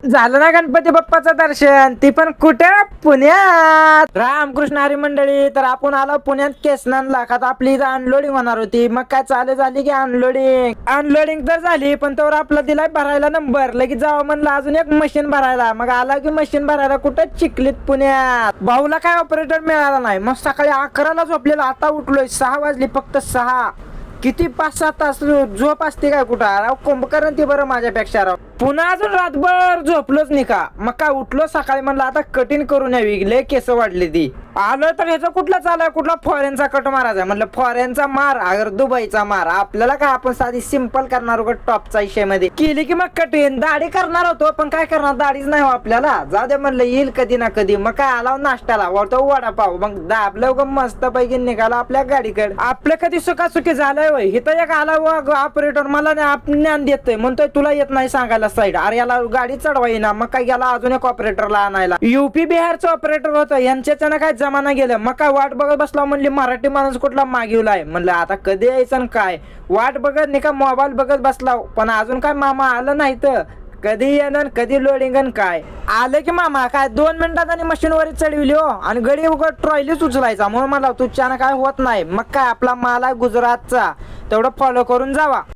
झालं ना गणपती बाप्पाचं दर्शन, ती पण कुठे? पुण्यात. रामकृष्ण हरी मंडळी, तर आपण आलो पुण्यात केसनला. आता आपली इथं अनलोडिंग होणार होती. मग काय चालू झाली की अनलोडिंग तर झाली, पण तोवर आपला दिलाय भरायला नंबर. लगेच जावं म्हणलं अजून एक मशीन भरायला. मग आला की मशीन भरायला कुठं? चिखलीत, पुण्यात. भाऊला काय ऑपरेटर मिळाला नाही. मग सकाळी 11ला झोपलेला, आता उठलोय 6 वाजली, फक्त 6. किती 5-7 तास झोप असते काय कुठं? राव कुंभकर्ण ती बरं माझ्यापेक्षा. राव पुन्हा अजून रातभर झोपलोच नाही का? मग काय उठलो सकाळी, म्हणलं आता कटिंग करून यावी, लय केस वाढली ती. आलो तर ह्याचा कुठला चालाय, कुठला फॉरेनचा कट मारायचा. म्हणलं फॉरेनचा मार अगर दुबईचा मार, आपल्याला काय, आपण साधी सिंपल करणार होतो टॉपचा विषय मध्ये केली की मग कटिंग. दाढी करणार होतो, पण काय करणार, दाढीच नाही हो आपल्याला. जाऊ दे म्हणलं, येईल कधी ना कधी. मग काय आला नाश्त्याला वरतो वडापाव, मग दाबलं ग मस्त पैकी निघाला आपल्या गाडीकडे. आपलं कधी सुखासुखी झालंय होय? इथं एक आला ऑपरेटर, मला ज्ञान देतोय, म्हणतोय तुला येत नाही सांगायला साईड. अरे याला गाडी चढवा येईना. मग काय गेला अजून एक ऑपरेटरला आणायला. युपी बिहारचं ऑपरेटर होतं, यांच्यानं काय जमाना गेलं. मग काय वाट बघत बसला, म्हणली मराठी माणूस कुठला मागिवलाय. म्हणलं आता कधी यायचं काय, वाट बघत नाही का मोबाईल बघत बसला. पण अजून काय मामा आलं नाही तर कधी येणार, कधी लोडिंग काय. आलं की मामा काय 2 मिनिटात आणि मशीन वर चढविली हो, आणि गडी उघड ट्रॉयलीच उचलायचा. म्हणून मला तुझ्यानं काय होत नाही. मग काय आपला माल आहे गुजरातचा, तेवढं फॉलो करून जावा.